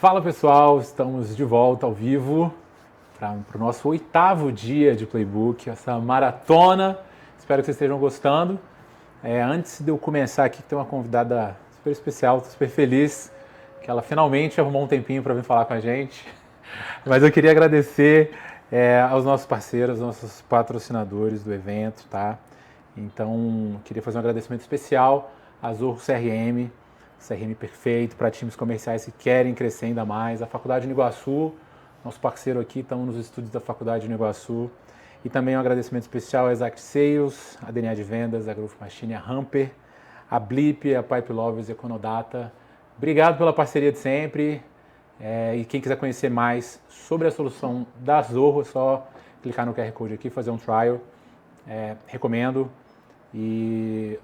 Fala pessoal, estamos de volta ao vivo para o nosso 8º dia de Playbook, essa maratona. Espero que vocês estejam gostando. Antes de eu começar aqui, tem uma convidada super especial, estou super feliz que ela finalmente arrumou um tempinho para vir falar com a gente. Mas eu queria agradecer aos nossos parceiros, aos nossos patrocinadores do evento, tá? Então, queria fazer um agradecimento especial à Zorro CRM, CRM perfeito para times comerciais que querem crescer ainda mais. A Faculdade de Iguaçu, nosso parceiro aqui, estamos nos estúdios da Faculdade de Iguaçu. E também um agradecimento especial a Exact Sales, a DNA de Vendas, a Growth Machine, a Hamper, a Blip, a Pipe Lovers e a Conodata. Obrigado pela parceria de sempre. E quem quiser conhecer mais sobre a solução da Zorro, é só clicar no QR Code aqui, fazer um trial. Recomendo. E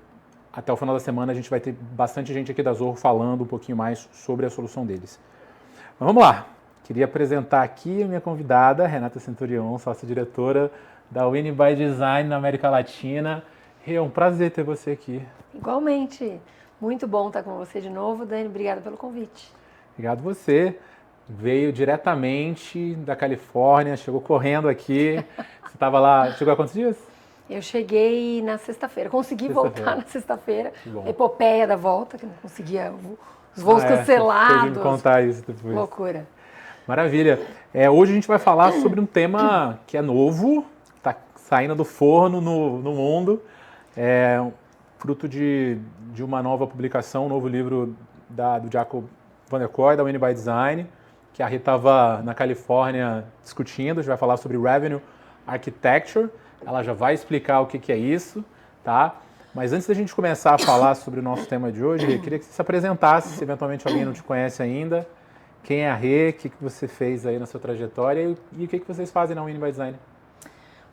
até o final da semana a gente vai ter bastante gente aqui da Zorro falando um pouquinho mais sobre a solução deles. Mas vamos lá. Queria apresentar aqui a minha convidada, Renata Centurion, sócia-diretora da Winning by Design na América Latina. É um prazer ter você aqui. Igualmente. Muito bom estar com você de novo, Dani. Obrigada pelo convite. Obrigado você. Veio diretamente da Califórnia, chegou correndo aqui. Você estava lá, chegou há quantos dias? Eu cheguei na sexta-feira, consegui voltar na sexta-feira. Epopeia da volta, que não conseguia, os voos cancelados. Você me contar isso depois. Loucura. Maravilha. Hoje a gente vai falar sobre um tema que é novo, está saindo do forno no mundo. Fruto de uma nova publicação, um novo livro do Jacob Van der Kooi, da Winning by Design, que a Rita estava na Califórnia discutindo. A gente vai falar sobre Revenue Architecture. Ela já vai explicar o que é isso, tá? Mas antes da gente começar a falar sobre o nosso tema de hoje, eu queria que você se apresentasse, se eventualmente alguém não te conhece ainda. Quem é a Rê, o que você fez aí na sua trajetória e o que vocês fazem na Winning by Design?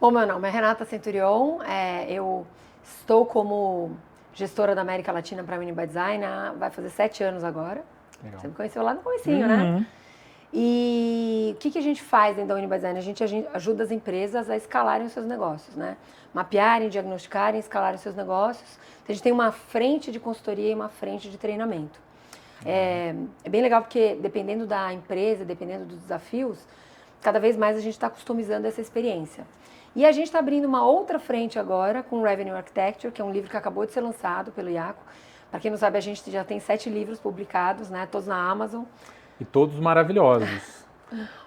Bom, meu nome é Renata Centurion, eu estou como gestora da América Latina para a Winning by Design, vai fazer 7 anos agora. Legal. Você me conheceu lá no comecinho, né? E o que a gente faz dentro da Winning by Design? A gente ajuda as empresas a escalarem os seus negócios, né? Mapearem, diagnosticarem, escalarem os seus negócios. Então, a gente tem uma frente de consultoria e uma frente de treinamento. É bem legal porque, dependendo da empresa, dependendo dos desafios, cada vez mais a gente está customizando essa experiência. E a gente está abrindo uma outra frente agora com Revenue Architecture, que é um livro que acabou de ser lançado pelo Iaco. Para quem não sabe, a gente já tem 7 livros publicados, né? Todos na Amazon. E todos maravilhosos.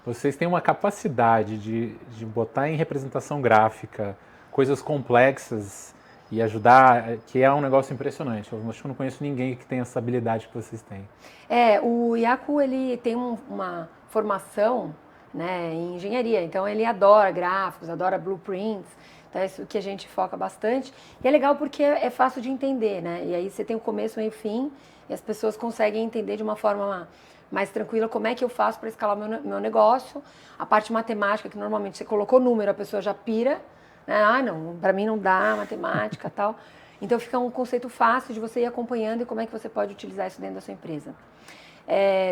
Vocês têm uma capacidade de botar em representação gráfica coisas complexas e ajudar, que é um negócio impressionante. Eu acho que eu não conheço ninguém que tenha essa habilidade que vocês têm. O Iaco, ele tem uma formação, né, em engenharia, então ele adora gráficos, adora blueprints, então é isso que a gente foca bastante. E é legal porque é fácil de entender, né? E aí você tem o começo, meio e fim, e as pessoas conseguem entender de uma forma mais tranquila como é que eu faço para escalar meu negócio. A parte matemática, que normalmente você colocou número, a pessoa já pira, né? Não, para mim não dá matemática e tal. Então fica um conceito fácil de você ir acompanhando e como é que você pode utilizar isso dentro da sua empresa.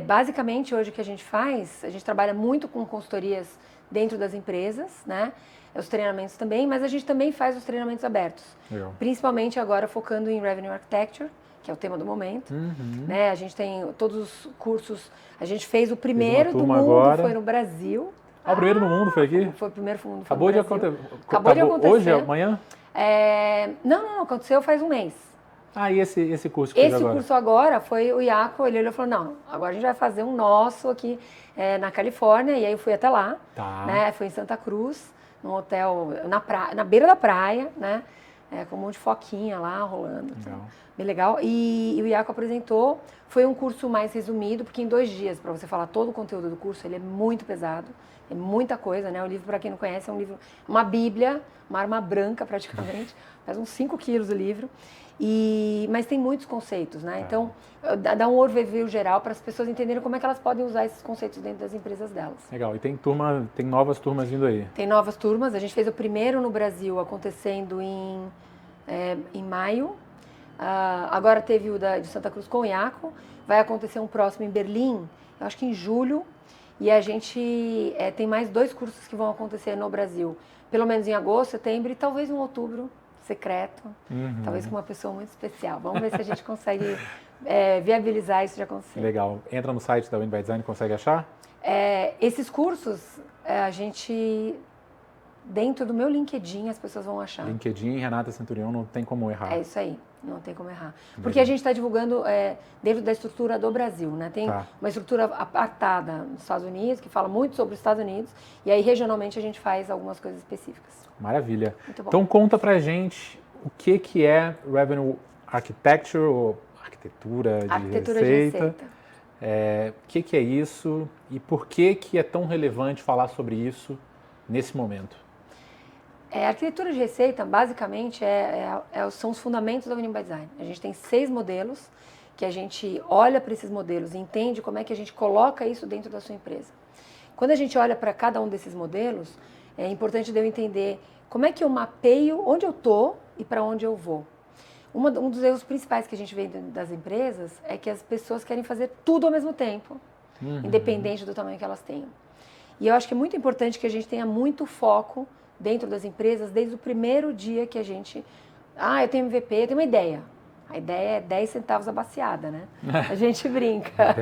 Basicamente, hoje o que a gente faz, a gente trabalha muito com consultorias dentro das empresas, né? Os treinamentos também, mas a gente também faz os treinamentos abertos. Legal. Principalmente agora focando em Revenue Architecture, que é o tema do momento. Né? A gente tem todos os cursos, a gente fez o primeiro do mundo, agora. Foi no Brasil. O primeiro do mundo foi aqui? Foi o primeiro do mundo, foi Acabou no Brasil. Acabou de acontecer. Hoje, amanhã? Não, aconteceu faz um mês. E esse curso que Esse curso agora foi o Iaco, ele olhou e falou, não, agora a gente vai fazer um nosso aqui na Califórnia, e aí eu fui até lá, né? Foi em Santa Cruz, num hotel na beira da praia, né? Com um monte de foquinha lá rolando. Legal. Bem legal. E o Iaco apresentou, foi um curso mais resumido, porque em 2 dias, para você falar todo o conteúdo do curso, ele é muito pesado, é muita coisa, né? O livro, para quem não conhece, é um livro, uma bíblia, uma arma branca praticamente, faz uns 5 quilos o livro. Mas tem muitos conceitos, né? Então, dá um overview geral para as pessoas entenderem como é que elas podem usar esses conceitos dentro das empresas delas. Legal. E tem novas turmas vindo aí? Tem novas turmas. A gente fez o primeiro no Brasil acontecendo em maio. Agora teve o de Santa Cruz com o Iaco. Vai acontecer um próximo em Berlim, eu acho que em julho. E a gente tem mais 2 cursos que vão acontecer no Brasil. Pelo menos em agosto, setembro e talvez em outubro. Secreto, talvez com uma pessoa muito especial. Vamos ver se a gente consegue viabilizar isso de acontecer. Legal. Entra no site da Win by Design, consegue achar? Esses cursos, a gente, dentro do meu LinkedIn, as pessoas vão achar. LinkedIn, Renata Centurion, não tem como errar. É isso aí, não tem como errar. Porque a gente está divulgando dentro da estrutura do Brasil, né? Tem uma estrutura apartada nos Estados Unidos, que fala muito sobre os Estados Unidos, e aí regionalmente a gente faz algumas coisas específicas. Maravilha. Muito bom. Então conta pra gente o que é Revenue Architecture, ou arquitetura de receita. O que é isso e por que é tão relevante falar sobre isso nesse momento? A arquitetura de receita, basicamente, são os fundamentos da Winning by Design. A gente tem 6 modelos, que a gente olha para esses modelos e entende como é que a gente coloca isso dentro da sua empresa. Quando a gente olha para cada um desses modelos, é importante eu entender como é que eu mapeio onde eu estou e para onde eu vou. Um dos erros principais que a gente vê das empresas é que as pessoas querem fazer tudo ao mesmo tempo, independente do tamanho que elas tenham. E eu acho que é muito importante que a gente tenha muito foco dentro das empresas desde o primeiro dia que a gente... eu tenho MVP, eu tenho uma ideia. A ideia é 10 centavos a baciada, né? A gente brinca.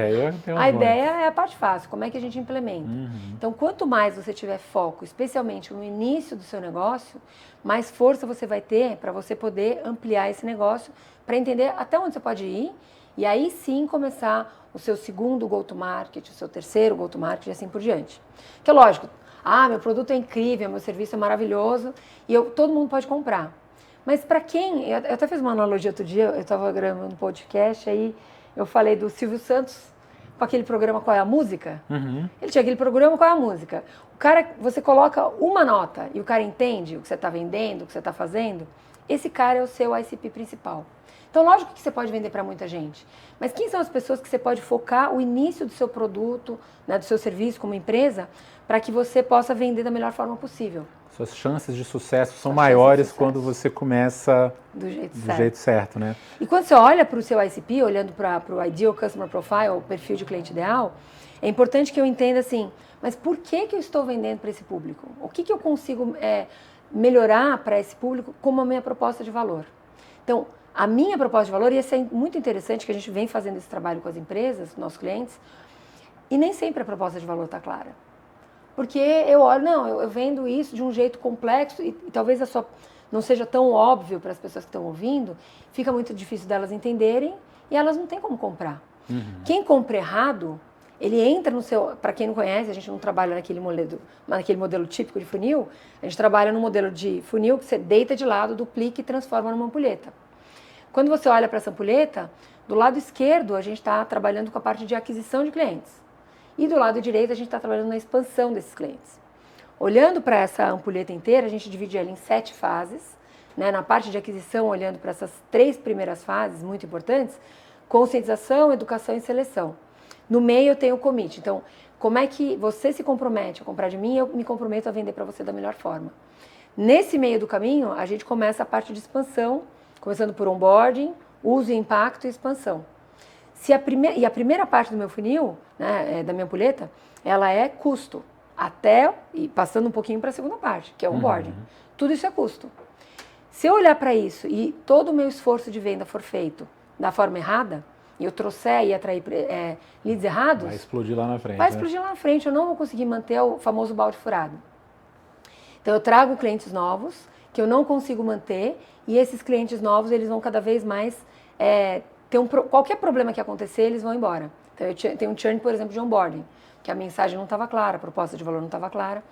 A ideia é a parte fácil, como é que a gente implementa. Então, quanto mais você tiver foco, especialmente no início do seu negócio, mais força você vai ter para você poder ampliar esse negócio, para entender até onde você pode ir, e aí sim começar o seu segundo go-to-market, o seu terceiro go-to-market e assim por diante. Que é lógico, meu produto é incrível, meu serviço é maravilhoso, e todo mundo pode comprar. Mas para quem... Eu até fiz uma analogia outro dia, eu estava gravando um podcast, aí eu falei do Silvio Santos com aquele programa Qual é a Música? Ele tinha aquele programa Qual é a Música? O cara, você coloca uma nota e o cara entende o que você está vendendo, o que você está fazendo, esse cara é o seu ICP principal. Então, lógico que você pode vender para muita gente, mas quem são as pessoas que você pode focar o início do seu produto, né, do seu serviço como empresa, para que você possa vender da melhor forma possível? Suas chances de sucesso são maiores quando você começa do jeito certo, né? E quando você olha para o seu ICP, olhando para o Ideal Customer Profile, o perfil de cliente ideal, é importante que eu entenda assim, mas por que eu estou vendendo para esse público? O que eu consigo melhorar para esse público como a minha proposta de valor? Então, a minha proposta de valor, e isso é muito interessante que a gente vem fazendo esse trabalho com as empresas, com nossos clientes, e nem sempre a proposta de valor está clara. Porque eu olho, eu vendo isso de um jeito complexo e talvez não seja tão óbvio para as pessoas que estão ouvindo, fica muito difícil delas entenderem e elas não têm como comprar. Quem compra errado, ele entra no seu... Para quem não conhece, a gente não trabalha naquele modelo típico de funil, a gente trabalha no modelo de funil que você deita de lado, duplica e transforma numa ampulheta. Quando você olha para essa ampulheta, do lado esquerdo a gente está trabalhando com a parte de aquisição de clientes. E do lado direito a gente está trabalhando na expansão desses clientes. Olhando para essa ampulheta inteira, a gente divide ela em 7 fases. Né? Na parte de aquisição, olhando para essas 3 primeiras fases, muito importantes, conscientização, educação e seleção. No meio eu tenho o commit. Então, como é que você se compromete a comprar de mim e eu me comprometo a vender para você da melhor forma. Nesse meio do caminho, a gente começa a parte de expansão, começando por onboarding, uso e impacto e expansão. A primeira parte do meu funil, né, da minha ampulheta, ela é custo, e passando um pouquinho para a segunda parte, que é o onboarding. Tudo isso é custo. Se eu olhar para isso e todo o meu esforço de venda for feito da forma errada, e eu trouxer e atrair leads errados... Vai explodir lá na frente. Vai explodir lá na frente, eu não vou conseguir manter o famoso balde furado. Então eu trago clientes novos, que eu não consigo manter, e esses clientes novos, eles vão cada vez mais... qualquer problema que acontecer, eles vão embora. Então, eu tenho um churn, por exemplo, de onboarding, que a mensagem não estava clara, a proposta de valor não estava clara.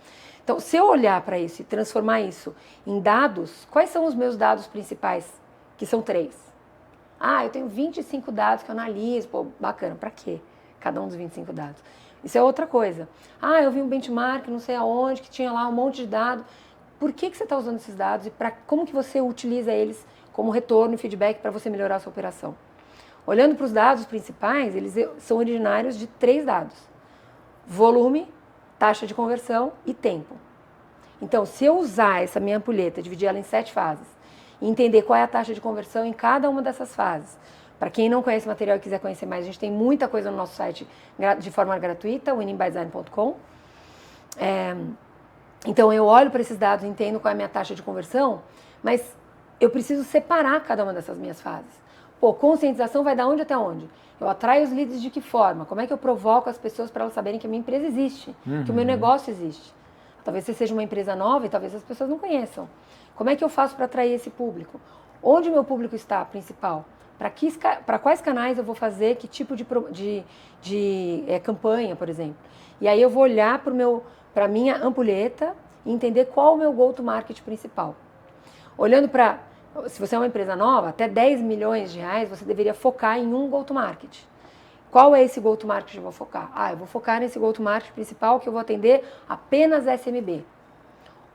Então, se eu olhar para isso e transformar isso em dados, quais são os meus dados principais? Que são 3. Eu tenho 25 dados que eu analiso. Pô, bacana, para quê? Cada um dos 25 dados. Isso é outra coisa. Eu vi um benchmark, não sei aonde, que tinha lá um monte de dados. Por que você está usando esses dados e como que você utiliza eles como retorno e feedback para você melhorar a sua operação? Olhando para os dados principais, eles são originários de 3 dados. Volume, taxa de conversão e tempo. Então, se eu usar essa minha ampulheta, dividir ela em 7 fases, e entender qual é a taxa de conversão em cada uma dessas fases. Para quem não conhece o material e quiser conhecer mais, a gente tem muita coisa no nosso site de forma gratuita, winningbydesign.com. Então, eu olho para esses dados, entendo qual é a minha taxa de conversão, mas eu preciso separar cada uma dessas minhas fases. Pô, conscientização vai da onde até onde? Eu atraio os leads de que forma? Como é que eu provoco as pessoas para elas saberem que a minha empresa existe, que o meu negócio existe? Talvez você seja uma empresa nova e talvez as pessoas não conheçam. Como é que eu faço para atrair esse público? Onde o meu público está, principal? Para quais canais eu vou fazer, que tipo de campanha, por exemplo? E aí eu vou olhar para a minha ampulheta e entender qual o meu go-to-market principal. Olhando para, se você é uma empresa nova, até 10 milhões de reais você deveria focar em um go-to-market. Qual é esse go-to-market que eu vou focar? Eu vou focar nesse go-to-market principal que eu vou atender apenas SMB.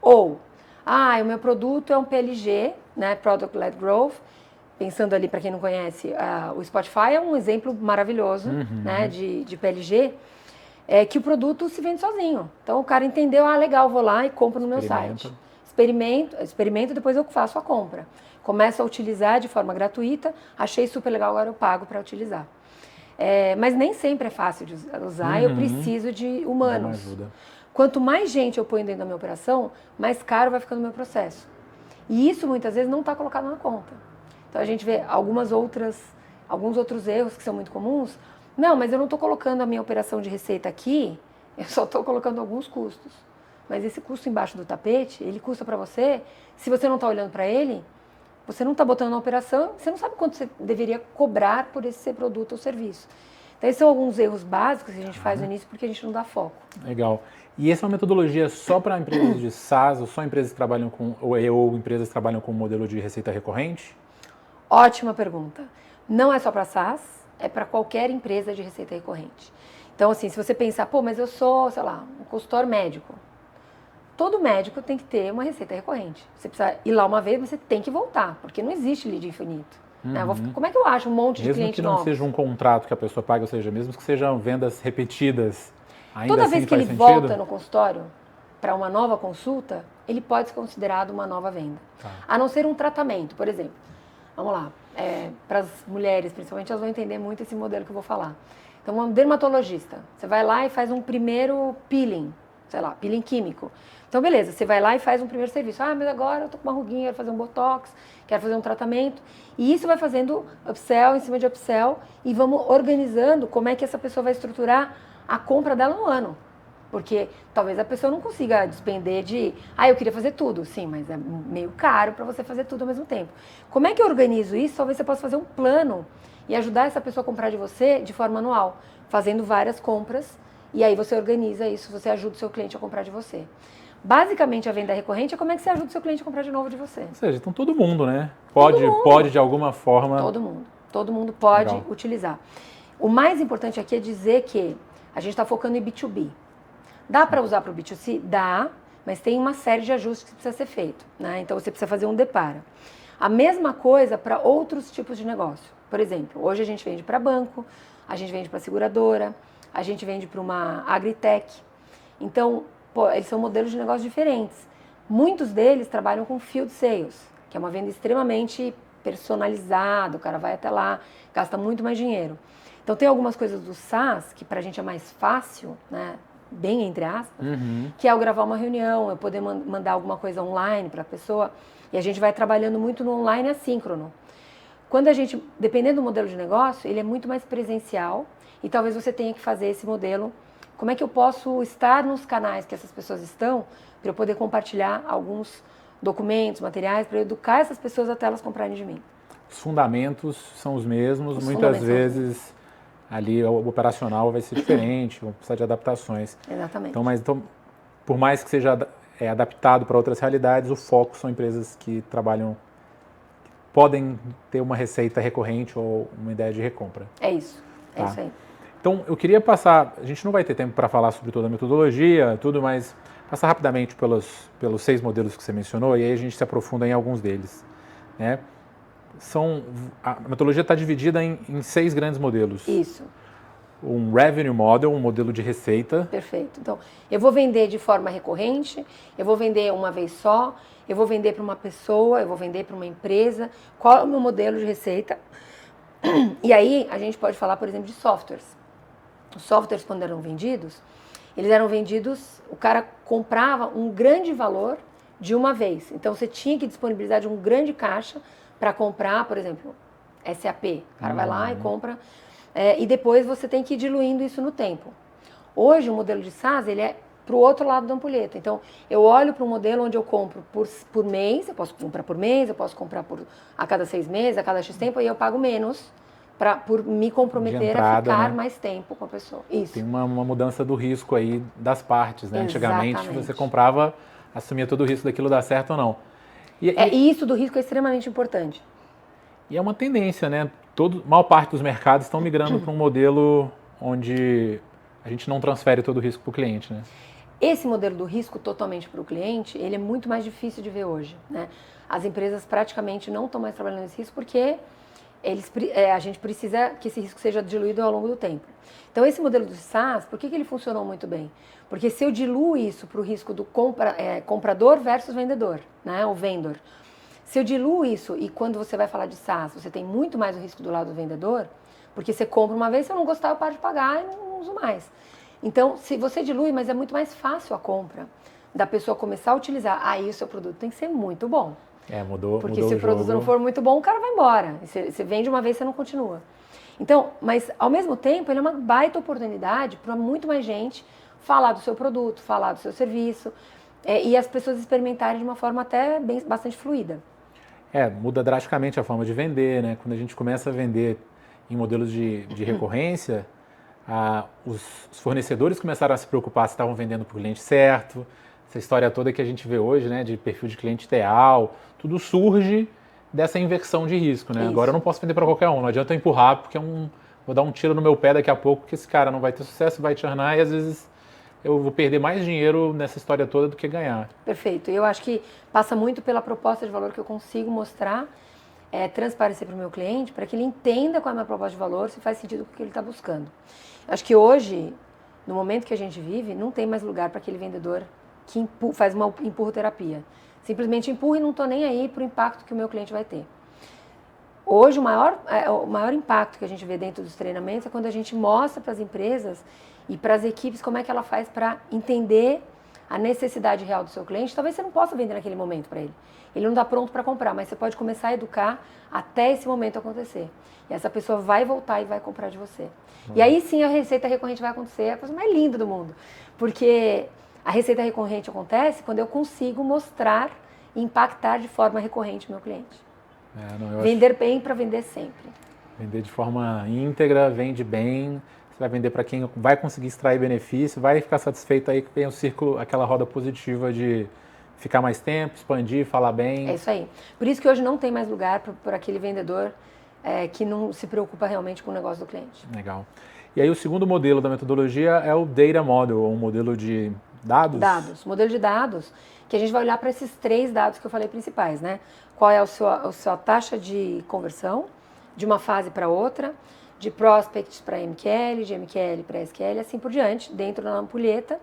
Ou, o meu produto é um PLG, né, Product Led Growth. Pensando ali, para quem não conhece, o Spotify é um exemplo maravilhoso, né, de PLG, que o produto se vende sozinho. Então o cara entendeu, legal, vou lá e compro no meu site. Experimento, depois eu faço a compra. Começo a utilizar de forma gratuita, achei super legal, agora eu pago para utilizar. Mas nem sempre é fácil de usar, eu preciso de humanos. Quanto mais gente eu ponho dentro da minha operação, mais caro vai ficando o meu processo. E isso muitas vezes não está colocado na conta. Então a gente vê alguns outros erros que são muito comuns. Não, mas eu não estou colocando a minha operação de receita aqui, eu só estou colocando alguns custos. Mas esse custo embaixo do tapete, ele custa para você, se você não está olhando para ele, você não está botando na operação, você não sabe quanto você deveria cobrar por esse produto ou serviço. Então esses são alguns erros básicos que a gente faz no início porque a gente não dá foco. Legal. E essa é uma metodologia só para empresas de SaaS ou só empresas que trabalham ou empresas que trabalham com modelo de receita recorrente? Ótima pergunta. Não é só para SaaS, é para qualquer empresa de receita recorrente. Então, assim, se você pensar, mas eu sou, sei lá, um consultor médico. Todo médico tem que ter uma receita recorrente. Você precisa ir lá uma vez, mas você tem que voltar, porque não existe lead infinito. Como é que eu acho um monte de cliente novo? Mesmo que não seja um contrato que a pessoa paga, ou seja, mesmo que sejam vendas repetidas, ainda toda assim vez que ele sentido? volta no consultório para uma nova consulta, ele pode ser considerado uma nova venda. A não ser um tratamento, por exemplo. Vamos lá, para as mulheres, principalmente, elas vão entender muito esse modelo que eu vou falar. Então, um dermatologista, você vai lá e faz um primeiro peeling, sei lá, peeling químico. Então, beleza, você vai lá e faz um primeiro serviço. Mas agora eu tô com uma ruguinha, quero fazer um botox, quero fazer um tratamento. E isso vai fazendo upsell em cima de upsell e vamos organizando como é que essa pessoa vai estruturar a compra dela no ano. Porque talvez a pessoa não consiga despender de... eu queria fazer tudo. Sim, mas é meio caro para você fazer tudo ao mesmo tempo. Como é que eu organizo isso? Talvez você possa fazer um plano e ajudar essa pessoa a comprar de você de forma anual, fazendo várias compras. E aí você organiza isso, você ajuda o seu cliente a comprar de você. Basicamente, a venda recorrente é como é que você ajuda o seu cliente a comprar de novo de você. Ou seja, então todo mundo, né? Pode de alguma forma... Todo mundo pode Legal. Utilizar. O mais importante aqui é dizer que a gente está focando em B2B. Dá para usar para o B2C? Dá, mas tem uma série de ajustes que precisa ser feito, né? Então você precisa fazer um depara. A mesma coisa para outros tipos de negócio. Por exemplo, hoje a gente vende para banco, a gente vende para seguradora, a gente vende para uma agritech. Então, eles são modelos de negócio diferentes. Muitos deles trabalham com field sales, que é uma venda extremamente personalizada, o cara vai até lá, gasta muito mais dinheiro. Então tem algumas coisas do SaaS que pra gente é mais fácil, né? Bem entre aspas, que é eu gravar uma reunião, eu poder mandar alguma coisa online para a pessoa, e a gente vai trabalhando muito no online assíncrono. Quando a gente, dependendo do modelo de negócio, ele é muito mais presencial, e talvez você tenha que fazer esse modelo. Como é que eu posso estar nos canais que essas pessoas estão, para eu poder compartilhar alguns documentos, materiais, para eu educar essas pessoas até elas comprarem de mim? Os fundamentos são os mesmos, muitas vezes ali o operacional vai ser diferente, vão precisar de adaptações. Exatamente. Então, por mais que seja adaptado para outras realidades, o foco são empresas que trabalham, que podem ter uma receita recorrente ou uma ideia de recompra. É isso, é isso aí. Então, eu queria passar, a gente não vai ter tempo para falar sobre toda a metodologia, mas passar rapidamente pelos 6 modelos que você mencionou, e aí a gente se aprofunda em alguns deles, né? A metodologia está dividida em 6 grandes modelos. Isso. Um revenue model, um modelo de receita. Perfeito. Então, eu vou vender de forma recorrente, eu vou vender uma vez só, eu vou vender para uma pessoa, eu vou vender para uma empresa. Qual é o meu modelo de receita? E aí, a gente pode falar, por exemplo, de softwares. Os softwares, quando eram vendidos, o cara comprava um grande valor de uma vez. Então, você tinha que disponibilizar de um grande caixa para comprar, por exemplo, SAP. O cara vai lá e compra. E depois você tem que ir diluindo isso no tempo. Hoje, o modelo de SaaS, ele é para o outro lado da ampulheta. Então, eu olho para um modelo onde eu compro por mês, eu posso comprar por mês, eu posso comprar a cada 6 meses, a cada X tempo, e eu pago menos por me comprometer a ficar mais tempo com a pessoa. Isso. Tem uma mudança do risco aí das partes, né? Antigamente, você comprava, assumia todo o risco daquilo dar certo ou não. E isso do risco é extremamente importante. E é uma tendência, né? Maior parte dos mercados estão migrando para um modelo onde a gente não transfere todo o risco para o cliente, né? Esse modelo do risco totalmente para o cliente, ele é muito mais difícil de ver hoje, né? As empresas praticamente não estão mais trabalhando nesse risco porque a gente precisa que esse risco seja diluído ao longo do tempo. Então, esse modelo do SaaS, por que ele funcionou muito bem? Porque se eu diluo isso para o risco do comprador versus vendedor, né? O vendor. Se eu diluo isso e quando você vai falar de SaaS, você tem muito mais o risco do lado do vendedor, porque você compra uma vez, se eu não gostar, eu paro de pagar e não uso mais. Então, se você dilui, mas é muito mais fácil a compra da pessoa começar a utilizar. Aí o seu produto tem que ser muito bom. Porque se o produto não for muito bom, o cara vai embora. Você vende uma vez, você não continua. Então, mas ao mesmo tempo, ele é uma baita oportunidade para muito mais gente falar do seu produto, falar do seu serviço e as pessoas experimentarem de uma forma até bastante fluida. Muda drasticamente a forma de vender, né? Quando a gente começa a vender em modelos de recorrência, os fornecedores começaram a se preocupar se estavam vendendo para o cliente certo. Essa história toda que a gente vê hoje, né, de perfil de cliente ideal, tudo surge dessa inversão de risco, né? Isso. Agora eu não posso vender para qualquer um, não adianta eu empurrar, porque vou dar um tiro no meu pé daqui a pouco, porque esse cara não vai ter sucesso, vai churnar e às vezes eu vou perder mais dinheiro nessa história toda do que ganhar. Perfeito. Eu acho que passa muito pela proposta de valor que eu consigo mostrar, transparecer para o meu cliente, para que ele entenda qual é a minha proposta de valor, se faz sentido com o que ele está buscando. Acho que hoje, no momento que a gente vive, não tem mais lugar para aquele vendedor que faz uma empurroterapia. Simplesmente empurra e não estou nem aí para o impacto que o meu cliente vai ter. Hoje, o maior impacto que a gente vê dentro dos treinamentos é quando a gente mostra para as empresas e para as equipes como é que ela faz para entender a necessidade real do seu cliente. Talvez você não possa vender naquele momento para ele. Ele não está pronto para comprar, mas você pode começar a educar até esse momento acontecer. E essa pessoa vai voltar e vai comprar de você. E aí sim a receita recorrente vai acontecer, é a coisa mais linda do mundo. Porque a receita recorrente acontece quando eu consigo mostrar e impactar de forma recorrente o meu cliente. Vender bem para vender sempre. Vender de forma íntegra, vende bem, você vai vender para quem vai conseguir extrair benefício, vai ficar satisfeito aí que tem o círculo, aquela roda positiva de ficar mais tempo, expandir, falar bem. É isso aí. Por isso que hoje não tem mais lugar para aquele vendedor que não se preocupa realmente com o negócio do cliente. Legal. E aí o segundo modelo da metodologia é o Data Model, um modelo de dados? Modelo de dados, que a gente vai olhar para esses 3 dados que eu falei principais, né? Qual é a sua taxa de conversão de uma fase para outra, de prospects para MQL, de MQL para SQL, assim por diante, dentro da ampulheta.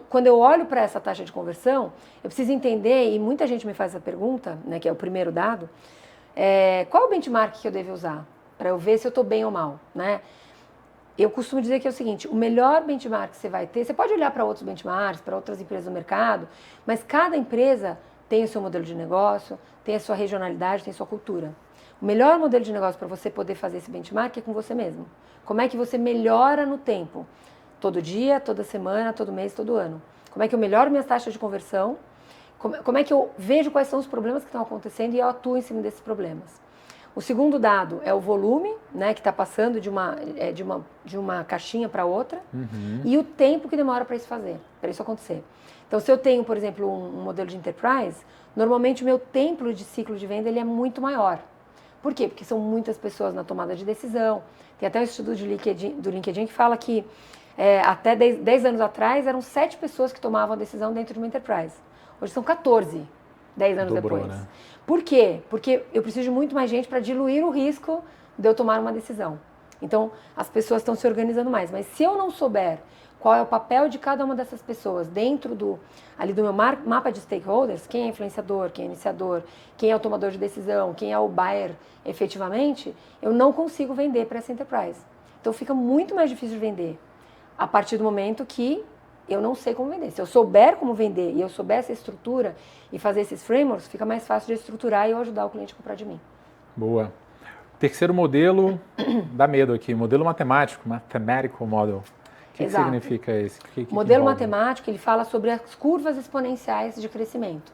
Quando eu olho para essa taxa de conversão, eu preciso entender, e muita gente me faz essa pergunta, né, que é o primeiro dado, qual é o benchmark que eu devo usar para eu ver se eu estou bem ou mal, né? Eu costumo dizer que é o seguinte, o melhor benchmark que você vai ter, você pode olhar para outros benchmarks, para outras empresas do mercado, mas cada empresa tem o seu modelo de negócio, tem a sua regionalidade, tem a sua cultura. O melhor modelo de negócio para você poder fazer esse benchmark é com você mesmo. Como é que você melhora no tempo? Todo dia, toda semana, todo mês, todo ano. Como é que eu melhoro minhas taxas de conversão? Como é que eu vejo quais são os problemas que estão acontecendo e eu atuo em cima desses problemas? O segundo dado é o volume, né, que está passando de uma caixinha para outra, e o tempo que demora para isso acontecer. Então, se eu tenho, por exemplo, um modelo de enterprise, normalmente o meu tempo de ciclo de venda ele é muito maior. Por quê? Porque são muitas pessoas na tomada de decisão. Tem até um estudo do LinkedIn que fala que até 10 anos atrás eram 7 pessoas que tomavam a decisão dentro de uma enterprise. Hoje são 14, 10 anos Dobrou, depois. Né? Por quê? Porque eu preciso de muito mais gente para diluir o risco de eu tomar uma decisão. Então, as pessoas estão se organizando mais. Mas se eu não souber qual é o papel de cada uma dessas pessoas dentro do meu mapa de stakeholders, quem é influenciador, quem é iniciador, quem é o tomador de decisão, quem é o buyer efetivamente, eu não consigo vender para essa enterprise. Então, fica muito mais difícil de vender a partir do momento que eu não sei como vender. Se eu souber como vender e eu souber essa estrutura e fazer esses frameworks, fica mais fácil de estruturar e eu ajudar o cliente a comprar de mim. Boa. Terceiro modelo, dá medo aqui, modelo matemático, Mathematical Model. O que significa esse? O modelo matemático, ele fala sobre as curvas exponenciais de crescimento.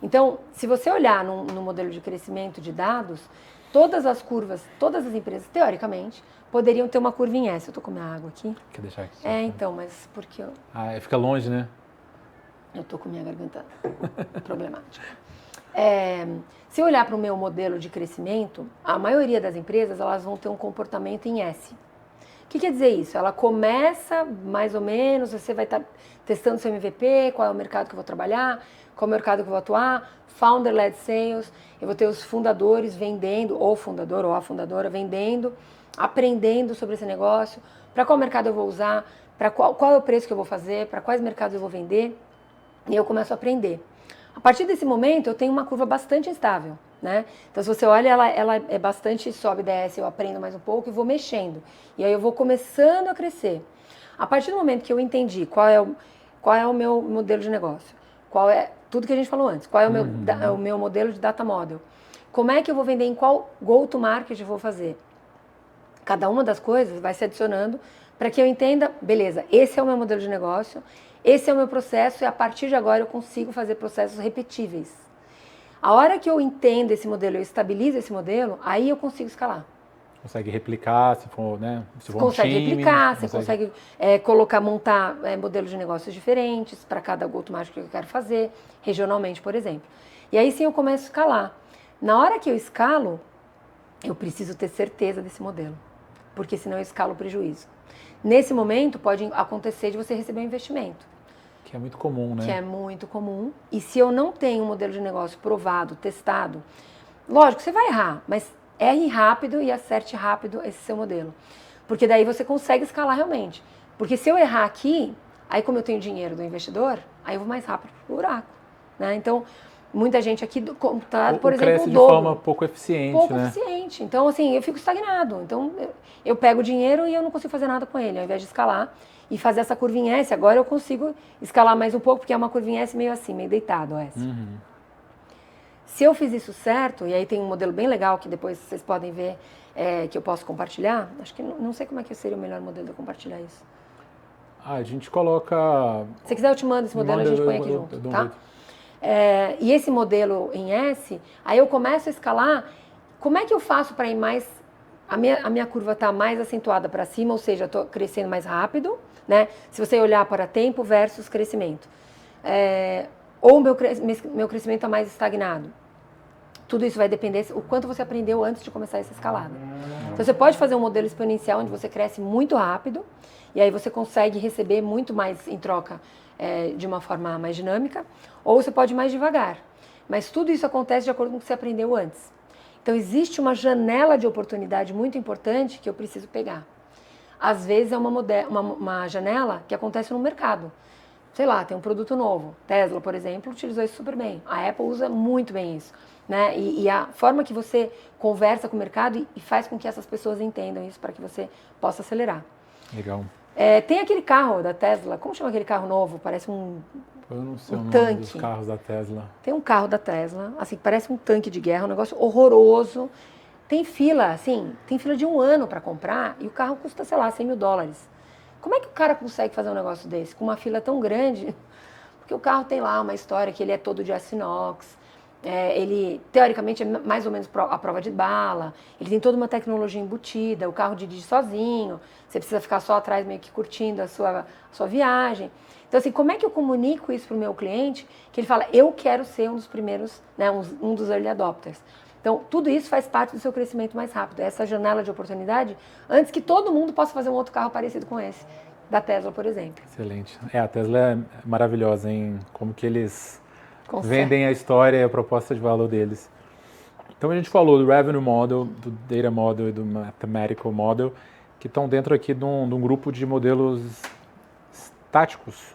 Então, se você olhar no modelo de crescimento de dados, todas as curvas, todas as empresas, teoricamente, poderiam ter uma curva em S. Eu tô com minha água aqui. Quer deixar aqui? Então, mas porque eu... fica longe, né? Eu tô com minha garganta problemática. Se eu olhar para o meu modelo de crescimento, a maioria das empresas elas vão ter um comportamento em S. O que quer dizer isso? Ela começa mais ou menos, você vai estar testando seu MVP, qual é o mercado que eu vou trabalhar, qual é o mercado que eu vou atuar, founder-led sales, eu vou ter os fundadores vendendo, ou o fundador ou a fundadora vendendo, aprendendo sobre esse negócio, para qual mercado eu vou usar, para qual é o preço que eu vou fazer, para quais mercados eu vou vender, e eu começo a aprender. A partir desse momento, eu tenho uma curva bastante instável, né? Então, se você olha, ela é bastante sobe e desce, eu aprendo mais um pouco e vou mexendo. E aí eu vou começando a crescer. A partir do momento que eu entendi qual é o meu modelo de negócio, qual é tudo que a gente falou antes, qual é o meu modelo de data model, como é que eu vou vender, em qual go-to-market eu vou fazer. Cada uma das coisas vai se adicionando para que eu entenda, beleza, esse é o meu modelo de negócio, esse é o meu processo e a partir de agora eu consigo fazer processos repetíveis. A hora que eu entendo esse modelo, eu estabilizo esse modelo, aí eu consigo escalar. Consegue replicar, se for, né? Se for consegue um time, replicar, você consegue montar modelos de negócios diferentes para cada go-to-market que eu quero fazer, regionalmente, por exemplo. E aí sim eu começo a escalar. Na hora que eu escalo, eu preciso ter certeza desse modelo, porque senão eu escalo o prejuízo. Nesse momento pode acontecer de você receber um investimento. Que é muito comum, né? Que é muito comum. E se eu não tenho um modelo de negócio provado, testado, lógico, você vai errar, mas erre rápido e acerte rápido esse seu modelo. Porque daí você consegue escalar realmente. Porque se eu errar aqui, aí como eu tenho dinheiro do investidor, aí eu vou mais rápido pro buraco, né? Então, muita gente aqui contrata, por exemplo, cresce o de dobro. forma pouco eficiente, pouco né? eficiente. Então, assim, eu fico estagnado. Então, eu pego o dinheiro e eu não consigo fazer nada com ele. Ao invés de escalar e fazer essa curva em S, agora eu consigo escalar mais um pouco, porque é uma curva em S meio assim, meio deitado, S. Se eu fiz isso certo, e aí tem um modelo bem legal que depois vocês podem ver, que eu posso compartilhar. Acho que não sei como é que seria o melhor modelo de eu compartilhar isso. A gente coloca... Se quiser eu te mando esse modelo, a gente põe aqui junto, tá? E esse modelo em S, aí eu começo a escalar. Como é que eu faço para ir mais... A minha curva está mais acentuada para cima, ou seja, eu estou crescendo mais rápido, né? Se você olhar para tempo versus crescimento. Ou meu crescimento está mais estagnado. Tudo isso vai depender o quanto você aprendeu antes de começar essa escalada. Então, você pode fazer um modelo exponencial onde você cresce muito rápido e aí você consegue receber muito mais em troca de uma forma mais dinâmica, ou você pode ir mais devagar. Mas tudo isso acontece de acordo com o que você aprendeu antes. Então, existe uma janela de oportunidade muito importante que eu preciso pegar. Às vezes, é uma janela que acontece no mercado. Sei lá, tem um produto novo. Tesla, por exemplo, utilizou isso super bem. A Apple usa muito bem isso, né? E a forma que você conversa com o mercado e faz com que essas pessoas entendam isso para que você possa acelerar. Legal. Tem aquele carro da Tesla, como chama aquele carro novo? Parece eu não sei o nome tanque. dos carros da Tesla. Tem um carro da Tesla, assim, parece um tanque de guerra, um negócio horroroso. Tem fila, assim, tem fila de 1 ano para comprar e o carro custa, sei lá, $100 mil. Como é que o cara consegue fazer um negócio desse com uma fila tão grande? Porque o carro tem lá uma história que ele é todo de aço inox, ele, teoricamente, é mais ou menos a prova de bala, ele tem toda uma tecnologia embutida, o carro dirige sozinho, você precisa ficar só atrás meio que curtindo a sua viagem. Então, assim, como é que eu comunico isso para o meu cliente, que ele fala, eu quero ser um dos primeiros, né, um dos early adopters. Então, tudo isso faz parte do seu crescimento mais rápido, essa janela de oportunidade, antes que todo mundo possa fazer um outro carro parecido com esse, da Tesla, por exemplo. Excelente. A Tesla é maravilhosa em como que eles vendem a história e a proposta de valor deles. Então, a gente falou do Revenue Model, do Data Model e do Mathematical Model, que estão dentro aqui de um grupo de modelos estáticos.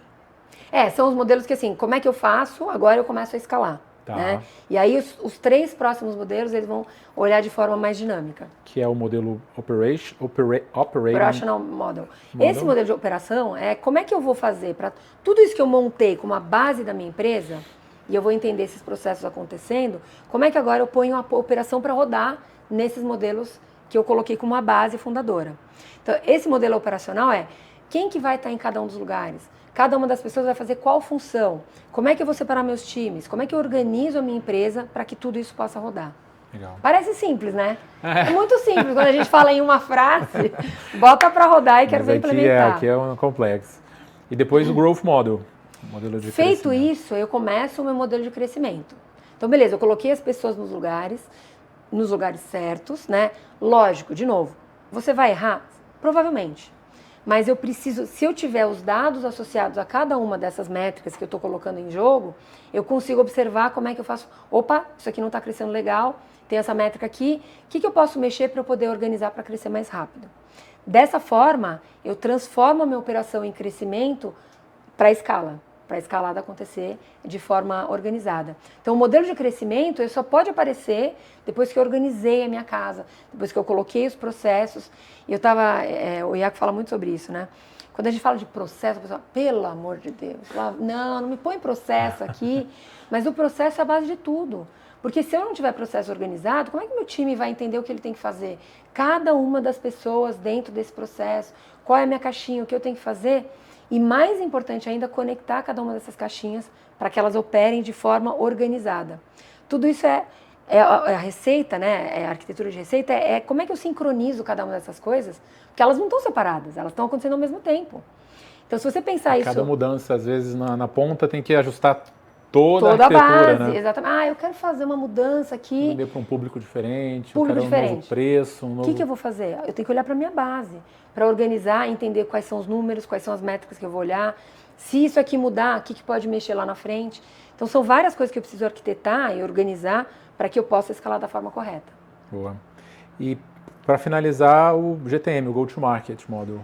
São os modelos que, assim, como é que eu faço? Agora eu começo a escalar. Tá. Né? E aí os 3 próximos modelos eles vão olhar de forma mais dinâmica. Que é o modelo Operational Model. Esse modelo de operação é como é que eu vou fazer para tudo isso que eu montei como a base da minha empresa, e eu vou entender esses processos acontecendo, como é que agora eu ponho a operação para rodar nesses modelos que eu coloquei como a base fundadora. Então, esse modelo operacional é quem que vai estar em cada um dos lugares, cada uma das pessoas vai fazer qual função, como é que eu vou separar meus times, como é que eu organizo a minha empresa para que tudo isso possa rodar. Legal. Parece simples, né? É muito simples. Quando a gente fala em uma frase, bota para rodar e quero ver implementar. Aqui é um complexo. E depois o Growth Model, modelo de Feito crescimento. isso, eu começo o meu modelo de crescimento. Então, beleza, eu coloquei as pessoas nos lugares certos, né? Lógico, de novo, você vai errar? Provavelmente. Mas eu preciso, se eu tiver os dados associados a cada uma dessas métricas que eu estou colocando em jogo, eu consigo observar como é que eu faço. Opa, isso aqui não está crescendo legal, tem essa métrica aqui, o que eu posso mexer para eu poder organizar para crescer mais rápido? Dessa forma, eu transformo a minha operação em crescimento para a escalada acontecer de forma organizada. Então, o modelo de crescimento ele só pode aparecer depois que eu organizei a minha casa, depois que eu coloquei os processos. E eu estava, o Iaco fala muito sobre isso, né? Quando a gente fala de processo, a pessoa, pelo amor de Deus, não me põe processo aqui, mas o processo é a base de tudo. Porque se eu não tiver processo organizado, como é que meu time vai entender o que ele tem que fazer? Cada uma das pessoas dentro desse processo, qual é a minha caixinha, o que eu tenho que fazer? E mais importante ainda, conectar cada uma dessas caixinhas para que elas operem de forma organizada. Tudo isso é a receita, né? A arquitetura de receita é como é que eu sincronizo cada uma dessas coisas, porque elas não estão separadas, elas estão acontecendo ao mesmo tempo. Então, se você pensar isso... Cada mudança, às vezes, na ponta tem que ajustar toda a arquitetura, base, né? Exatamente. Eu quero fazer uma mudança aqui. Vender para um público diferente, um novo preço, um novo... O que eu vou fazer? Eu tenho que olhar para a minha base, para organizar, entender quais são os números, quais são as métricas que eu vou olhar. Se isso aqui mudar, o que pode mexer lá na frente? Então, são várias coisas que eu preciso arquitetar e organizar para que eu possa escalar da forma correta. Boa. E, para finalizar, o GTM, o Go-to-Market Model.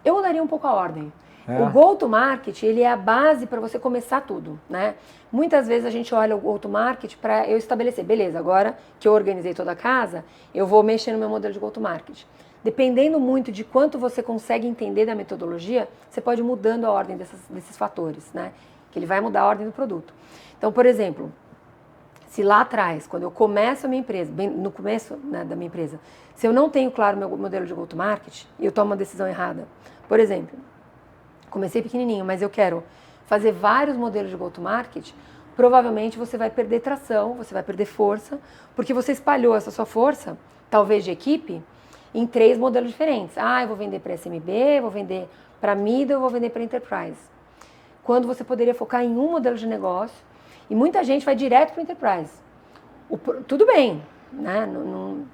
Eu mudaria um pouco a ordem. O Go-to-Market, ele é a base para você começar tudo, né? Muitas vezes a gente olha o Go-to-Market para eu estabelecer, beleza, agora que eu organizei toda a casa, eu vou mexer no meu modelo de Go-to-Market. Dependendo muito de quanto você consegue entender da metodologia, você pode ir mudando a ordem desses fatores, né? Que ele vai mudar a ordem do produto. Então, por exemplo, se lá atrás, quando eu começo a minha empresa, bem no começo, né, da minha empresa, se eu não tenho claro o meu modelo de Go-to-Market e eu tomo uma decisão errada, por exemplo, comecei pequenininho, mas eu quero fazer vários modelos de go-to-market, provavelmente você vai perder tração, você vai perder força, porque você espalhou essa sua força, talvez de equipe, em 3 modelos diferentes. Eu vou vender para SMB, vou vender para middle, vou vender para enterprise. Quando você poderia focar em um modelo de negócio, e muita gente vai direto para o enterprise. Tudo bem, né?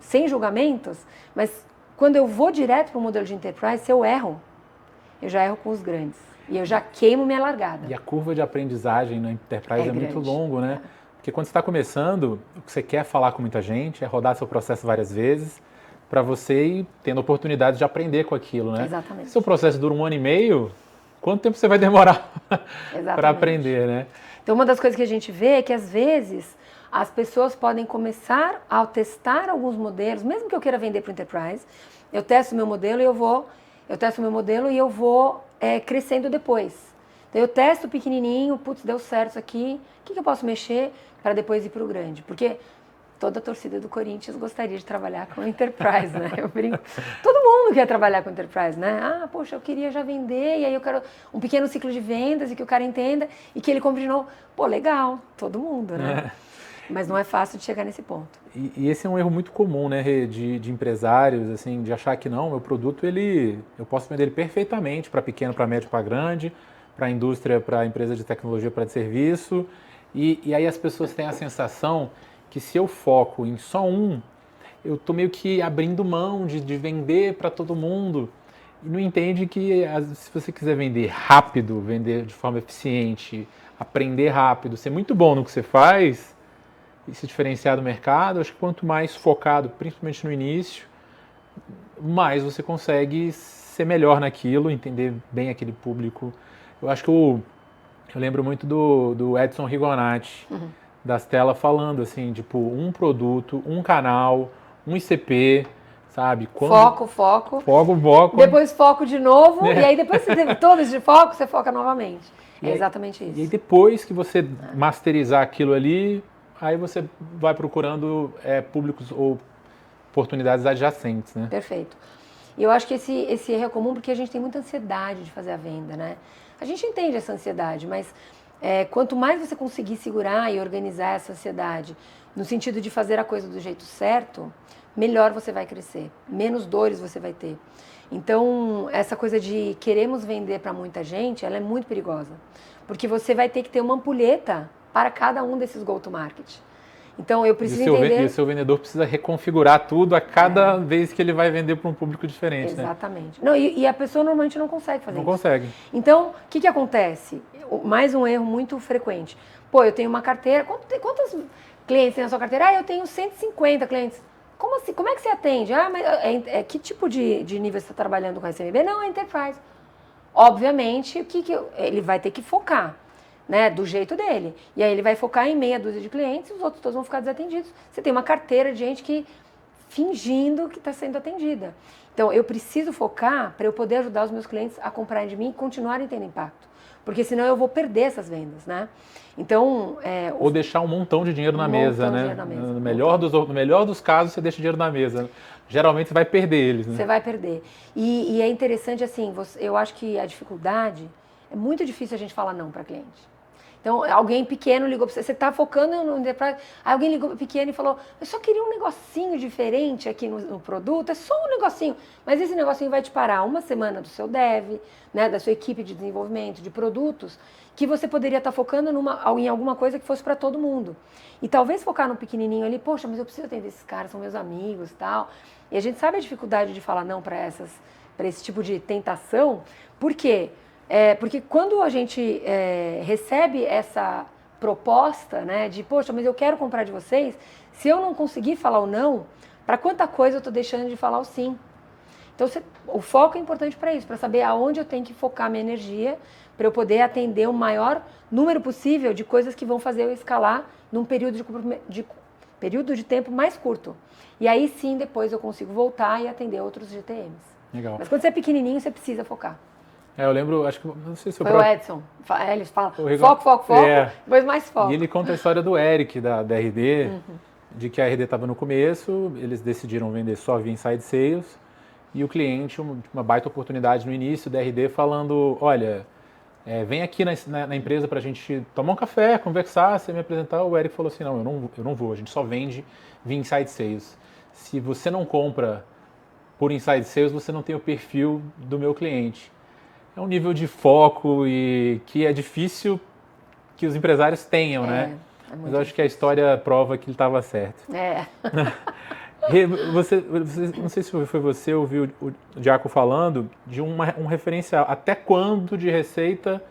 Sem julgamentos, mas quando eu vou direto para o modelo de enterprise, se eu erro, eu já erro com os grandes. E eu já queimo minha largada. E a curva de aprendizagem na Enterprise é muito longo, né? Porque quando você está começando, o que você quer falar com muita gente é rodar seu processo várias vezes para você ir tendo oportunidade de aprender com aquilo, né? Exatamente. Se seu processo dura 1 ano e meio, quanto tempo você vai demorar para aprender, né? Então, uma das coisas que a gente vê é que, às vezes, as pessoas podem começar a testar alguns modelos, mesmo que eu queira vender para o Enterprise, eu testo o meu modelo e eu vou crescendo depois. Então eu testo pequenininho, deu certo isso aqui, o que eu posso mexer para depois ir para o grande? Porque toda a torcida do Corinthians gostaria de trabalhar com Enterprise, né? Eu brinco. Todo mundo quer trabalhar com Enterprise, né? Poxa, eu queria já vender, e aí eu quero um pequeno ciclo de vendas e que o cara entenda e que ele compre de novo. Legal, todo mundo, né? Mas não é fácil de chegar nesse ponto. E esse é um erro muito comum, né, de empresários, assim, de achar que não, meu produto, eu posso vender ele perfeitamente para pequeno, para médio, para grande, para indústria, para empresa de tecnologia, para de serviço. E aí as pessoas têm a sensação que se eu foco em só um, eu estou meio que abrindo mão de vender para todo mundo. E não entende que se você quiser vender rápido, vender de forma eficiente, aprender rápido, ser muito bom no que você faz e se diferenciar do mercado, acho que quanto mais focado, principalmente no início, mais você consegue ser melhor naquilo, entender bem aquele público. Eu acho que eu lembro muito do Edson Rigonati, da Stella, falando assim, tipo, um produto, um canal, um ICP, sabe? Foco. Foco. Depois foco de novo, e aí depois que você teve todos de foco, você foca novamente. É exatamente isso. E aí depois que você masterizar aquilo ali, aí você vai procurando públicos ou oportunidades adjacentes, né? Perfeito. E eu acho que esse erro é comum porque a gente tem muita ansiedade de fazer a venda, né? A gente entende essa ansiedade, mas quanto mais você conseguir segurar e organizar essa ansiedade, no sentido de fazer a coisa do jeito certo, melhor você vai crescer, menos dores você vai ter. Então, essa coisa de queremos vender para muita gente, ela é muito perigosa. Porque você vai ter que ter uma ampulheta para cada um desses go-to-market. Então, eu preciso entender... E o seu vendedor precisa reconfigurar tudo a cada vez que ele vai vender para um público diferente, Exatamente. Não, e a pessoa normalmente não consegue fazer isso. Não consegue. Então, o que acontece? Mais um erro muito frequente. Pô, eu tenho uma carteira... Quantos clientes tem na sua carteira? Eu tenho 150 clientes. Como assim? Como é que você atende? Mas que tipo de nível você está trabalhando com a SMB? Não, é Enterprise. Obviamente, ele vai ter que focar, né, do jeito dele. E aí ele vai focar em meia dúzia de clientes e os outros todos vão ficar desatendidos. Você tem uma carteira de gente que fingindo que está sendo atendida. Então, eu preciso focar para eu poder ajudar os meus clientes a comprarem de mim e continuarem tendo impacto. Porque senão eu vou perder essas vendas, né? Então... Ou deixar um montão de dinheiro na mesa, né? No melhor dos casos, você deixa dinheiro na mesa. Geralmente você vai perder eles, né? Você vai perder. E é interessante, assim, eu acho que a dificuldade... É muito difícil a gente falar não para cliente. Então, alguém pequeno ligou para você está focando no enterprise, aí alguém ligou pequeno e falou, eu só queria um negocinho diferente aqui no produto, é só um negocinho, mas esse negocinho vai te parar uma semana do seu dev, né, da sua equipe de desenvolvimento, de produtos, que você poderia estar focando em alguma coisa que fosse para todo mundo. E talvez focar no pequenininho ali, poxa, mas eu preciso atender esses caras, são meus amigos e tal. E a gente sabe a dificuldade de falar não para esse tipo de tentação, por quê? Porque quando a gente recebe essa proposta, né, de, poxa, mas eu quero comprar de vocês, se eu não conseguir falar o não, para quanta coisa eu estou deixando de falar o sim? Então, o foco é importante para isso, para saber aonde eu tenho que focar minha energia, para eu poder atender o maior número possível de coisas que vão fazer eu escalar num período de tempo mais curto. E aí sim, depois eu consigo voltar e atender outros GTMs. Legal. Mas quando você é pequenininho, você precisa focar. Eu lembro, acho que, não sei se foi o Edson. Eles falam foco, depois mais foco. E ele conta a história do Eric, da RD, de que a RD estava no começo, eles decidiram vender só via Inside Sales, e o cliente, uma baita oportunidade no início da RD, falando, olha, vem aqui na empresa para a gente tomar um café, conversar, você me apresentar. O Eric falou assim, não, eu não vou, a gente só vende via Inside Sales. Se você não compra por Inside Sales, você não tem o perfil do meu cliente. É um nível de foco e que é difícil que os empresários tenham, né? Mas eu acho que a história prova que ele estava certo. Não sei se foi você ou ouviu o Diaco falando de um referencial. Até quando de receita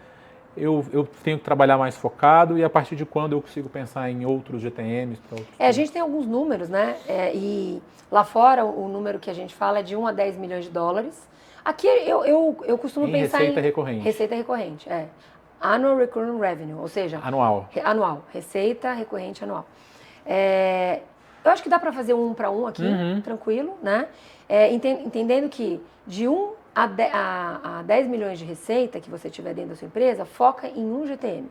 eu tenho que trabalhar mais focado e a partir de quando eu consigo pensar em outros GTMs? A gente tem alguns números, né? E lá fora o número que a gente fala é de 1 a 10 milhões de dólares. Aqui eu costumo pensar receita recorrente. Receita recorrente, Annual Recurring Revenue, ou seja... Anual. Receita recorrente anual. Eu acho que dá para fazer um para um aqui, tranquilo, né? Entendendo que de 1 a 10 milhões de receita que você tiver dentro da sua empresa, foca em um GTM.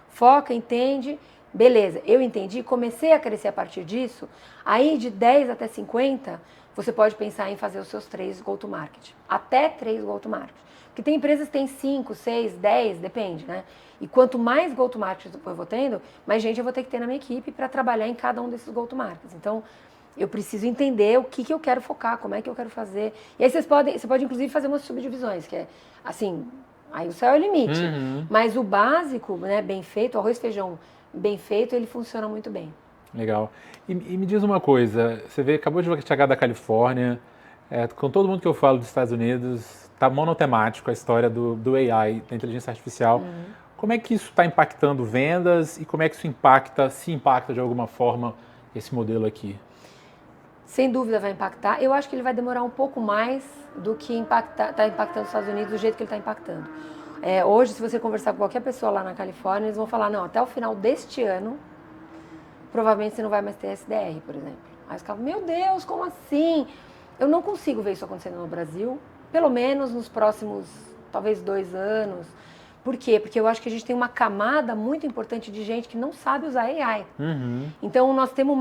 Foca, entende, beleza, eu entendi, comecei a crescer a partir disso, aí de 10 até 50, você pode pensar em fazer os seus 3 go-to-market. Até 3 go-to-market. Porque tem empresas que têm 5, 6, 10, depende, né? E quanto mais go-to-market eu vou tendo, mais gente eu vou ter que ter na minha equipe para trabalhar em cada um desses go-to-markets. Então, eu preciso entender o que eu quero focar, como é que eu quero fazer. E aí você pode inclusive fazer umas subdivisões, que é assim, aí o céu é o limite. Mas o básico, né, bem feito, arroz e feijão bem feito, ele funciona muito bem. Legal. E me diz uma coisa, você acabou de chegar da Califórnia, com todo mundo que eu falo dos Estados Unidos, está monotemático a história do AI, da inteligência artificial. Como é que isso está impactando vendas e como é que isso se impacta de alguma forma esse modelo aqui? Sem dúvida vai impactar. Eu acho que ele vai demorar um pouco mais do que está impactando os Estados Unidos do jeito que ele está impactando. Hoje, se você conversar com qualquer pessoa lá na Califórnia, eles vão falar, não, até o final deste ano, provavelmente você não vai mais ter SDR, por exemplo. Aí os caras, meu Deus, como assim? eu não consigo ver isso acontecendo no Brasil, pelo menos nos próximos, talvez 2 anos. Por quê? Porque eu acho que a gente tem uma camada muito importante de gente que não sabe usar AI. Então, nós temos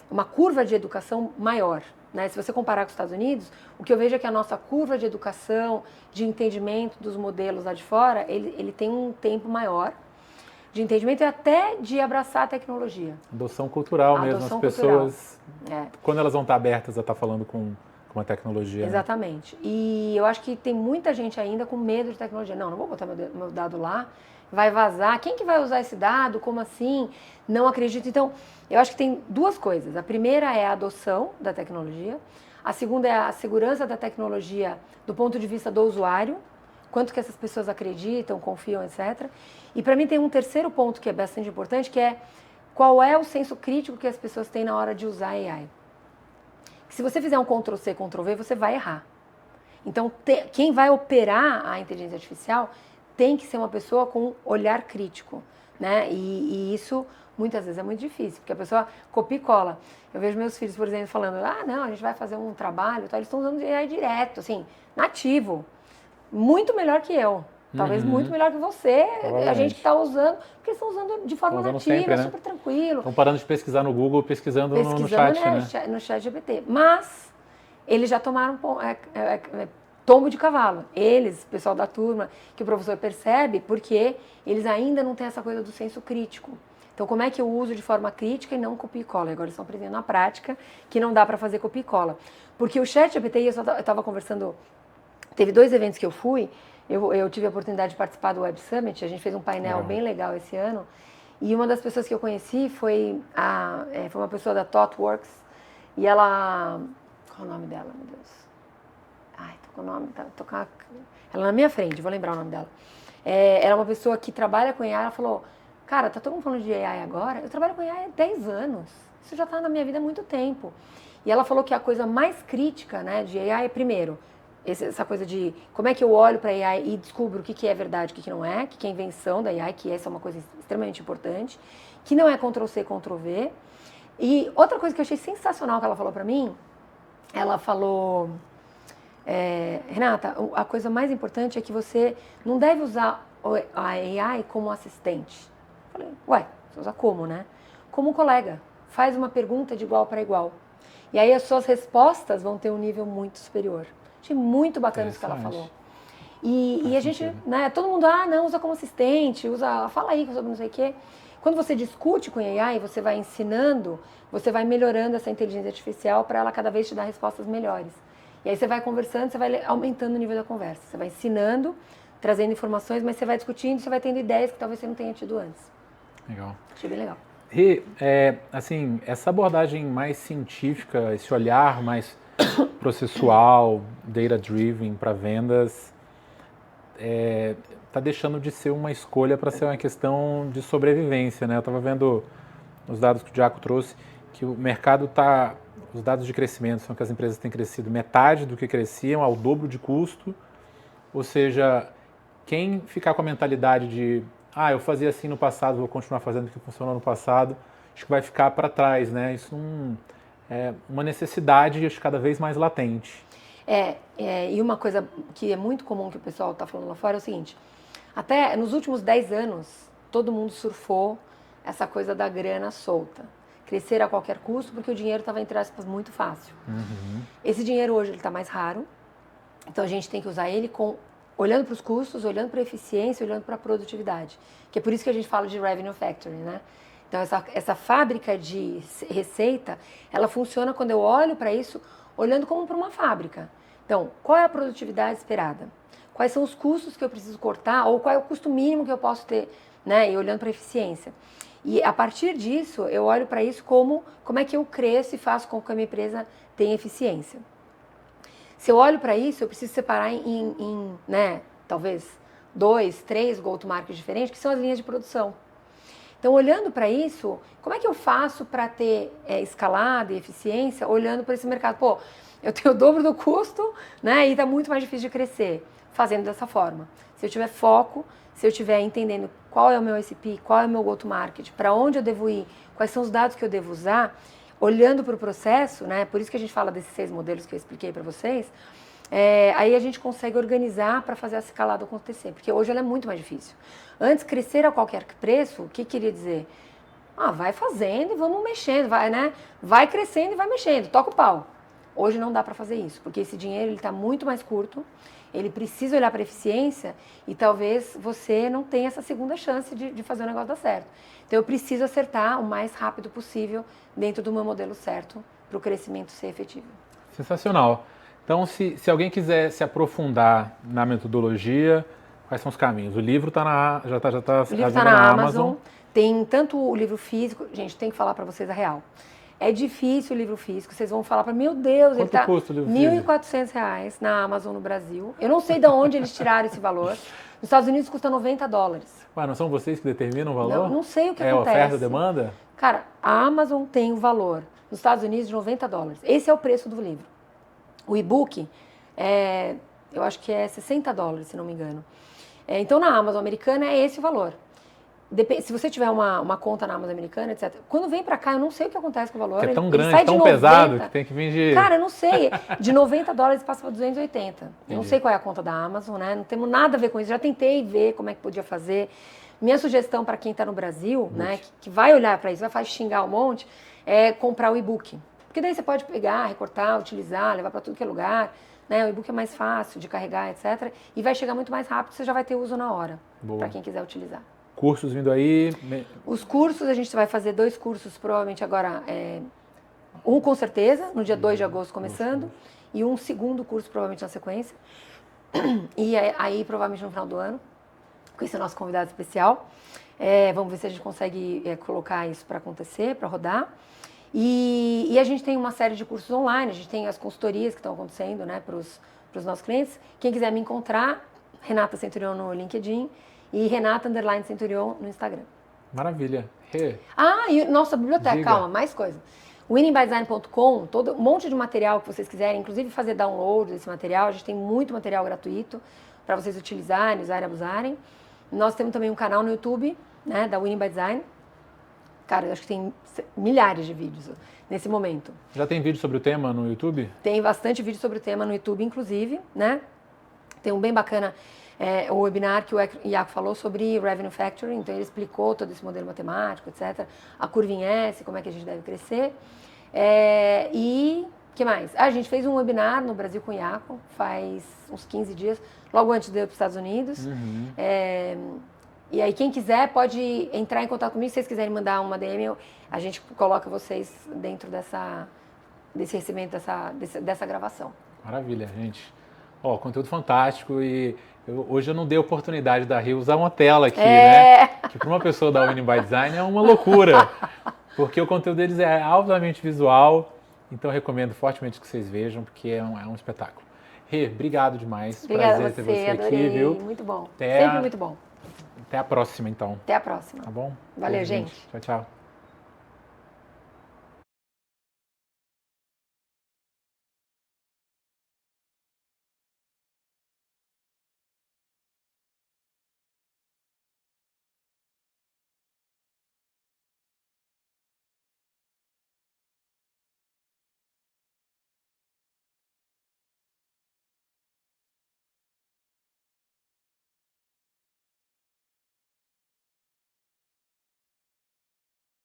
uma curva de educação maior. Né? Se você comparar com os Estados Unidos, o que eu vejo é que a nossa curva de educação, de entendimento dos modelos lá de fora, ele tem um tempo maior de entendimento e até de abraçar a tecnologia. Adoção cultural mesmo. As pessoas, quando elas vão estar abertas a estar falando com a tecnologia. Exatamente. Né? E eu acho que tem muita gente ainda com medo de tecnologia. Não vou botar meu dado lá, vai vazar. Quem que vai usar esse dado? Como assim? Não acredito. Então, eu acho que tem 2 coisas. A primeira é a adoção da tecnologia. A segunda é a segurança da tecnologia do ponto de vista do usuário. Quanto que essas pessoas acreditam, confiam, etc. E para mim tem um terceiro ponto que é bastante importante, que é qual é o senso crítico que as pessoas têm na hora de usar AI. Se você fizer um Ctrl+C, Ctrl+V, você vai errar. Então, quem vai operar a inteligência artificial tem que ser uma pessoa com olhar crítico, né? E isso, muitas vezes, é muito difícil, porque a pessoa copia e cola. Eu vejo meus filhos, por exemplo, falando, não, a gente vai fazer um trabalho, eles estão usando AI direto, assim, nativo. Muito melhor que eu. Talvez muito melhor que você, a gente que está usando, porque estão usando de forma nativa, sempre, né? Super tranquilo. Estão parando de pesquisar no Google, pesquisando no chat, né? No chat GPT. Mas eles já tomaram tombo de cavalo. Eles, pessoal da turma, que o professor percebe, porque eles ainda não têm essa coisa do senso crítico. Então, como é que eu uso de forma crítica e não copia e cola? Agora eles estão aprendendo na prática que não dá para fazer copia e cola. Porque o chat GPT, eu estava conversando, teve 2 eventos que eu fui. Eu tive a oportunidade de participar do Web Summit, a gente fez um painel bem legal esse ano, e uma das pessoas que eu conheci foi uma pessoa da ThoughtWorks, e ela... Qual é o nome dela, meu Deus? Ai, tô com o nome... Ela na minha frente, vou lembrar o nome dela. Ela é uma pessoa que trabalha com AI, ela falou, cara, tá todo mundo falando de AI agora? Eu trabalho com AI há 10 anos, isso já tá na minha vida há muito tempo. E ela falou que a coisa mais crítica, né, de AI é, primeiro, essa coisa de como é que eu olho para a AI e descubro o que é verdade, o que não é, que é invenção da AI, que essa é uma coisa extremamente importante, que não é Ctrl+C, Ctrl+V. E outra coisa que eu achei sensacional que ela falou para mim, ela falou, Renata, a coisa mais importante é que você não deve usar a AI como assistente. Eu falei, ué, você usa como, né? Como colega, faz uma pergunta de igual para igual. E aí as suas respostas vão ter um nível muito superior. Achei muito bacana isso que ela falou. E a gente, né, todo mundo, não, usa como assistente, fala aí sobre não sei o quê. Quando você discute com a AI, você vai ensinando, você vai melhorando essa inteligência artificial para ela cada vez te dar respostas melhores. E aí você vai conversando, você vai aumentando o nível da conversa. Você vai ensinando, trazendo informações, mas você vai discutindo, você vai tendo ideias que talvez você não tenha tido antes. Legal. Achei bem legal. E, assim, essa abordagem mais científica, esse olhar mais processual, data-driven para vendas, está deixando de ser uma escolha para ser uma questão de sobrevivência, né? Eu estava vendo os dados que o Diaco trouxe, que o mercado está... Os dados de crescimento são que as empresas têm crescido metade do que cresciam, ao dobro de custo. Ou seja, quem ficar com a mentalidade de eu fazia assim no passado, vou continuar fazendo o que funcionou no passado, acho que vai ficar para trás, né? Isso é uma necessidade, acho, cada vez mais latente. E uma coisa que é muito comum que o pessoal está falando lá fora é o seguinte, até nos últimos 10 anos, todo mundo surfou essa coisa da grana solta. Crescer a qualquer custo, porque o dinheiro estava, entre aspas, muito fácil. Esse dinheiro hoje está mais raro, então a gente tem que usar ele olhando para os custos, olhando para a eficiência, olhando para a produtividade. Que é por isso que a gente fala de Revenue Factory, né? Então, essa fábrica de receita, ela funciona quando eu olho para isso, olhando como para uma fábrica. Então, qual é a produtividade esperada? Quais são os custos que eu preciso cortar, ou qual é o custo mínimo que eu posso ter, né? E olhando para a eficiência. E a partir disso, eu olho para isso como é que eu cresço e faço com que a minha empresa tenha eficiência. Se eu olho para isso, eu preciso separar em né, talvez 2, 3 go-to-market diferentes, que são as linhas de produção. Então, olhando para isso, como é que eu faço para ter escalada e eficiência, olhando para esse mercado? Pô, eu tenho o dobro do custo, né, e está muito mais difícil de crescer, fazendo dessa forma. Se eu tiver foco, se eu estiver entendendo qual é o meu ICP, qual é o meu go-to-market, para onde eu devo ir, quais são os dados que eu devo usar, olhando para o processo, né? Por isso que a gente fala desses 6 modelos que eu expliquei para vocês, aí a gente consegue organizar para fazer essa escalada acontecer, porque hoje ela é muito mais difícil. Antes, crescer a qualquer preço, o que queria dizer? Vai fazendo e vamos mexendo, vai, né? Vai crescendo e vai mexendo, toca o pau. Hoje não dá para fazer isso, porque esse dinheiro está muito mais curto, ele precisa olhar para a eficiência e talvez você não tenha essa segunda chance de fazer o negócio dar certo. Então eu preciso acertar o mais rápido possível dentro do meu modelo certo para o crescimento ser efetivo. Sensacional. Então, se alguém quiser se aprofundar na metodologia, quais são os caminhos? O livro já está O livro está na Amazon. Tem tanto o livro físico, gente, tem que falar para vocês a real. É difícil o livro físico, vocês vão falar para meu Deus, quanto ele está custa o livro físico? R$ 1.400 na Amazon no Brasil. Eu não sei de onde eles tiraram esse valor. Nos Estados Unidos custa $90. Ué, não são vocês que determinam o valor? Não sei o que acontece. É oferta e demanda? Cara, a Amazon tem o valor nos Estados Unidos de $90. Esse é o preço do livro. O e-book, eu acho que é $60, se não me engano. Então, na Amazon americana é esse o valor. Se você tiver uma conta na Amazon americana, etc. Quando vem pra cá, eu não sei o que acontece com o valor. Que é tão grande, tão pesado, que tem que vir de... Cara, eu não sei. De $90 passa para 280. Eu não sei qual é a conta da Amazon, né? Não temos nada a ver com isso. Já tentei ver como é que podia fazer. Minha sugestão para quem está no Brasil, né, que vai olhar para isso, vai xingar um monte, é comprar o e-book. Porque daí você pode pegar, recortar, utilizar, levar para tudo que é lugar. Né? O e-book é mais fácil de carregar, etc. E vai chegar muito mais rápido, você já vai ter uso na hora, para quem quiser utilizar. Cursos vindo aí? Os cursos, a gente vai fazer 2 cursos, provavelmente agora, um com certeza, no dia 2 de agosto começando, e um segundo curso provavelmente na sequência. E aí, provavelmente no final do ano, com esse nosso convidado especial. Vamos ver se a gente consegue colocar isso para acontecer, para rodar. E a gente tem uma série de cursos online, a gente tem as consultorias que estão acontecendo, né, para os nossos clientes. Quem quiser me encontrar, Renata Centurion no LinkedIn e Renata_Centurion no Instagram. Maravilha. E nossa biblioteca, Diga. Calma, mais coisa. winningbydesign.com, um monte de material que vocês quiserem, inclusive fazer download desse material, a gente tem muito material gratuito para vocês utilizarem, usarem e abusarem. Nós temos também um canal no YouTube, né, da Winning by Design. Cara, eu acho que tem milhares de vídeos nesse momento. Já tem vídeo sobre o tema no YouTube? Tem bastante vídeo sobre o tema no YouTube, inclusive, né? Tem um bem bacana, o webinar que o Iaco falou sobre Revenue Factoring, então ele explicou todo esse modelo matemático, etc. A curva em S, como é que a gente deve crescer. E o que mais? A gente fez um webinar no Brasil com o Iaco, faz uns 15 dias, logo antes de eu ir para os Estados Unidos. E aí, quem quiser pode entrar em contato comigo. Se vocês quiserem mandar uma DM, a gente coloca vocês dentro desse recebimento, dessa gravação. Maravilha, gente. Conteúdo fantástico e hoje eu não dei a oportunidade da Rio usar uma tela aqui, né? Que para uma pessoa da Winning by Design é uma loucura, porque o conteúdo deles é altamente visual, então eu recomendo fortemente que vocês vejam, porque é um espetáculo. Rê, obrigado demais. Obrigada Prazer ter você adorei. aqui, viu? Muito bom. Sempre muito bom. Até a próxima, então. Até a próxima. Tá bom? Valeu, gente. Tchau, tchau.